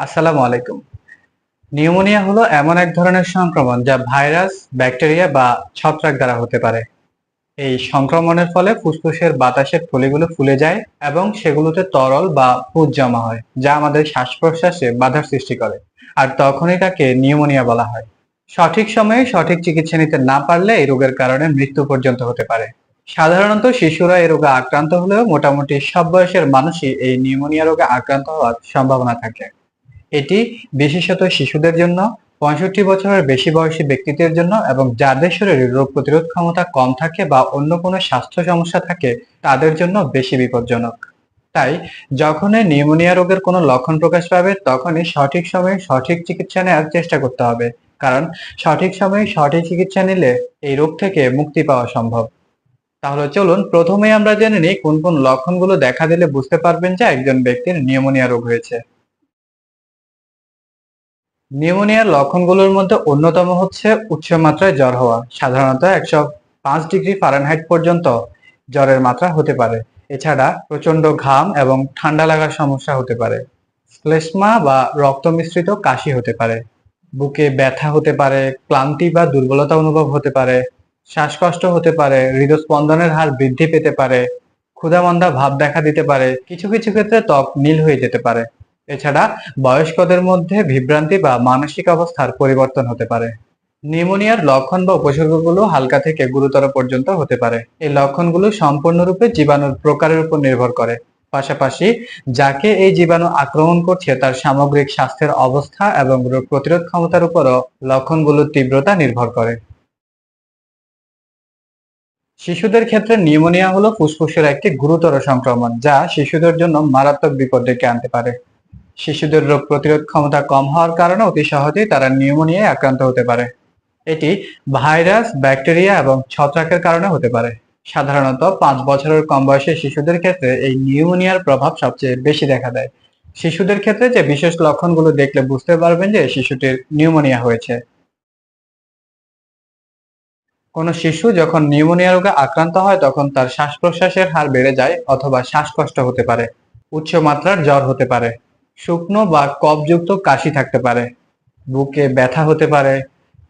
আসসালামু আলাইকুম। নিউমোনিয়া হলো এমন এক ধরনের সংক্রমণ যা ভাইরাস, ব্যাকটেরিয়া বা ছত্রাক দ্বারা হতে পারে। এই সংক্রমণের ফলে ফুসফুসের বাতাসের থলিগুলো ফুলে যায় এবং সেগুলোতে তরল বা পুজ জমা হয়, যা আমাদের শ্বাস-প্রশ্বাসে বাধার সৃষ্টি করে। আর তখনই তাকে নিউমোনিয়া বলা হয়। সঠিক সময়ে সঠিক চিকিৎসা নিতে না পারলে এই রোগের কারণে মৃত্যু পর্যন্ত হতে পারে। সাধারণত শিশুরা এই রোগে আক্রান্ত হলেও মোটামুটি সব বয়সের মানুষই এই নিউমোনিয়া রোগে আক্রান্ত হওয়ার সম্ভাবনা থাকে। এটি বিশেষত শিশুদের জন্য, 65 বছরের বেশি বয়সী ব্যক্তিদের জন্য এবং যাদের শরীরে রোগ প্রতিরোধ ক্ষমতা কম থাকে বা অন্য কোনো স্বাস্থ্য সমস্যা থাকে তাদের জন্য বেশি বিপজ্জনক। তাই যখনই নিউমোনিয়া রোগের কোনো লক্ষণ প্রকাশ পাবে তখনই সঠিক সময়ে সঠিক চিকিৎসা নেওয়ার চেষ্টা করতে হবে, কারণ সঠিক সময়ে সঠিক চিকিৎসা নিলে এই রোগ থেকে মুক্তি পাওয়া সম্ভব। তাহলে চলুন প্রথমেই আমরা জেনে নিই কোন কোন লক্ষণগুলো দেখা দিলে বুঝতে পারবেন যে একজন ব্যক্তির নিউমোনিয়া রোগ হয়েছে। নিউমোনিয়ার লক্ষণগুলোর মধ্যে অন্যতম হচ্ছে উচ্চ মাত্রায় জ্বর হওয়া। সাধারণত 105 ডিগ্রি ফারেনহাইট পর্যন্ত জ্বরের মাত্রা হতে পারে। এছাড়া প্রচন্ড ঘাম এবং ঠান্ডা লাগার সমস্যা হতে পারে। শ্লেষ্মা বা রক্ত মিশ্রিত কাশি হতে পারে। বুকে ব্যথা হতে পারে, ক্লান্তি বা দুর্বলতা অনুভব হতে পারে, শ্বাসকষ্ট হতে পারে, হৃদস্পন্দনের হার বৃদ্ধি পেতে পারে, ক্ষুধামন্দা ভাব দেখা দিতে পারে, কিছু কিছু ক্ষেত্রে ত্বক নীল হয়ে যেতে পারে। এছাড়া বয়স্কদের মধ্যে বিভ্রান্তি বা মানসিক অবস্থার পরিবর্তন হতে পারে। নিউমোনিয়ার লক্ষণ বা উপসর্গগুলো হালকা থেকে গুরুতর পর্যন্ত হতে পারে। এই লক্ষণগুলো সম্পূর্ণরূপে জীবাণুর প্রকারের উপর নির্ভর করে। পাশাপাশি যাকে এই জীবাণু আক্রমণ করছে তার সামগ্রিক স্বাস্থ্যের অবস্থা এবং রোগ প্রতিরোধ ক্ষমতার উপরও লক্ষণগুলোর তীব্রতা নির্ভর করে। শিশুদের ক্ষেত্রে নিউমোনিয়া হলো ফুসফুসের একটি গুরুতর সংক্রমণ যা শিশুদের জন্য মারাত্মক বিপদ ডেকে আনতে পারে। শিশুদের রোগ প্রতিরোধ ক্ষমতা কম হওয়ার কারণে অতি সহজেই তারা নিউমোনিয়ায় আক্রান্ত হতে পারে। এটি ভাইরাস, ব্যাকটেরিয়া এবং ছত্রাকের কারণে হতে পারে। সাধারণত 5 বছরের কম বয়সী শিশুদের ক্ষেত্রে এই নিউমোনিয়ার প্রভাব সবচেয়ে বেশি দেখা দেয়। শিশুদের ক্ষেত্রে যে বিশেষ লক্ষণগুলো দেখলে বুঝতে পারবেন যে শিশুটির নিউমোনিয়া হয়েছে। কোনো শিশু যখন নিউমোনিয়া রোগে আক্রান্ত হয় তখন তার শ্বাস-প্রশ্বাসের হার বেড়ে যায় অথবা শ্বাসকষ্ট হতে পারে, উচ্চ মাত্রার জ্বর হতে পারে, শুকনো বা কফযুক্ত কাশি থাকতে পারে, বুকে ব্যথা হতে পারে,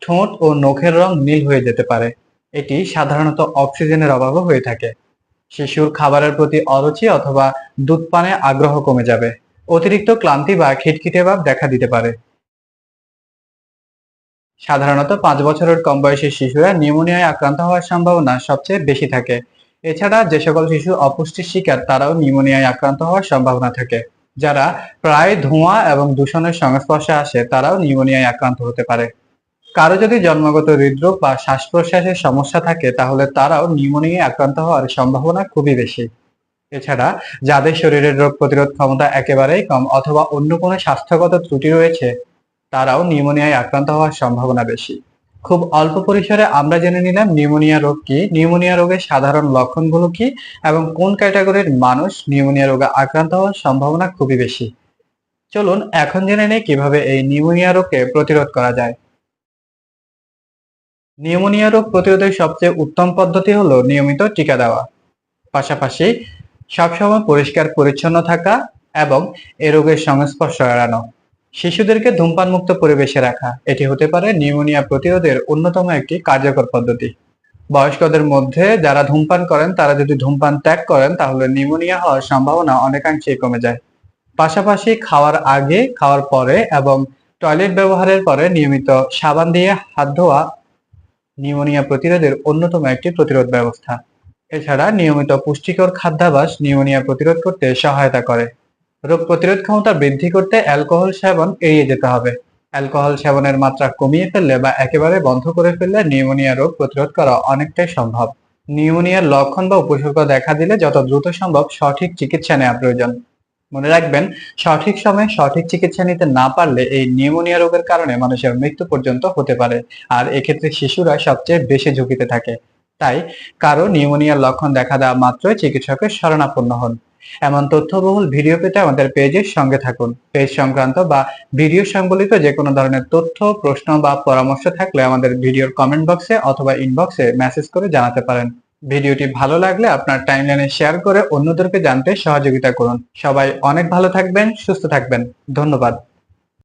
ঠোঁট ও নখের রং নীল হয়ে যেতে পারে। এটি সাধারণত অক্সিজেনের অভাবে হয়ে থাকে। শিশুর খাবারের প্রতি অরুচি অথবা দুধ পানে আগ্রহ কমে যাবে। অতিরিক্ত ক্লান্তি বা খিটখিটে ভাব দেখা দিতে পারে। সাধারণত 5 বছরের কম বয়সী শিশুরা নিউমোনিয়ায় আক্রান্ত হওয়ার সম্ভাবনা সবচেয়ে বেশি থাকে। এছাড়া যে সকল শিশু অপুষ্টির শিকার তারাও নিউমোনিয়ায় আক্রান্ত হওয়ার সম্ভাবনা থাকে। যারা প্রায় ধোঁয়া এবং দূষণের সংস্পর্শে আসে তারাও নিউমোনিয়ায় আক্রান্ত হতে পারে। কারো যদি জন্মগত হৃদরোগ বা শ্বাস প্রশ্বাসের সমস্যা থাকে তাহলে তারাও নিউমোনিয়ায় আক্রান্ত হওয়ার সম্ভাবনা খুবই বেশি। এছাড়া যাদের শরীরের রোগ প্রতিরোধ ক্ষমতা একেবারেই কম অথবা অন্য কোনো স্বাস্থ্যগত ত্রুটি রয়েছে তারাও নিউমোনিয়ায় আক্রান্ত হওয়ার সম্ভাবনা বেশি। খুব অল্প পরিসরে আমরা জেনে নিলাম নিউমোনিয়া রোগ কি, নিউমোনিয়া রোগের সাধারণ লক্ষণগুলো কি এবং কোন ক্যাটাগরির মানুষ নিউমোনিয়া রোগে আক্রান্ত হওয়ার সম্ভাবনা খুবই বেশি। চলুন এখন জেনে নেই কিভাবে এই নিউমোনিয়া রোগকে প্রতিরোধ করা যায়। নিউমোনিয়া রোগ প্রতিরোধের সবচেয়ে উত্তম পদ্ধতি হলো নিয়মিত টিকা দেওয়া। পাশাপাশি সবসময় পরিষ্কার পরিচ্ছন্ন থাকা এবং এ রোগের সংস্পর্শ এড়ানো। শিশুদেরকে ধূমপান মুক্ত পরিবেশে রাখা, এটি হতে পারে নিউমোনিয়া প্রতিরোধের অন্যতম একটি কার্যকর পদ্ধতি। বয়স্কদের মধ্যে যারা ধূমপান করেন তারা যদি ধূমপান ত্যাগ করেন তাহলে নিউমোনিয়া হওয়ার সম্ভাবনা অনেকাংশেই কমে যায়। পাশাপাশি খাওয়ার আগে, খাওয়ার পরে এবং টয়লেট ব্যবহারের পরে নিয়মিত সাবান দিয়ে হাত ধোয়া নিউমোনিয়া প্রতিরোধের অন্যতম একটি প্রতিরোধ ব্যবস্থা। এছাড়া নিয়মিত পুষ্টিকর খাদ্যাভ্যাস নিউমোনিয়া প্রতিরোধ করতে সহায়তা করে। রোগ প্রতিরোধ ক্ষমতা বৃদ্ধি করতে অ্যালকোহল সেবন এড়িয়ে যেতে হবে। অ্যালকোহল সেবনের মাত্রা কমিয়ে ফেললে বা একেবারে বন্ধ করে ফেললে নিউমোনিয়া রোগ প্রতিরোধ করা অনেকটাই সম্ভব। নিউমোনিয়ার লক্ষণ বা উপসর্গ দেখা দিলে যত দ্রুত সম্ভব সঠিক চিকিৎসা নেওয়া প্রয়োজন। মনে রাখবেন, সঠিক সময়ে সঠিক চিকিৎসা নিতে না পারলে এই নিউমোনিয়া রোগের কারণে মানুষের মৃত্যু পর্যন্ত হতে পারে। আর এক্ষেত্রে শিশুরা সবচেয়ে বেশি ঝুঁকিতে থাকে। তাই কারো নিউমোনিয়ার লক্ষণ দেখা দেওয়া মাত্রই চিকিৎসকের শরণাপন্ন হন। এমন তথ্যবহুল ভিডিও পেতে আমাদের পেজের সঙ্গে থাকুন। পেজ সংক্রান্ত বা ভিডিও সংবলিত যে কোনো ধরনের তথ্য, প্রশ্ন বা পরামর্শ থাকলে আমাদের ভিডিওর কমেন্ট বক্সে অথবা ইনবক্সে মেসেজ করে জানাতে পারেন। ভিডিওটি ভালো লাগলে আপনার টাইমলাইনে শেয়ার করে অন্যদেরকে জানতে সহযোগিতা করুন। সবাই অনেক ভালো থাকবেন, সুস্থ থাকবেন। ধন্যবাদ।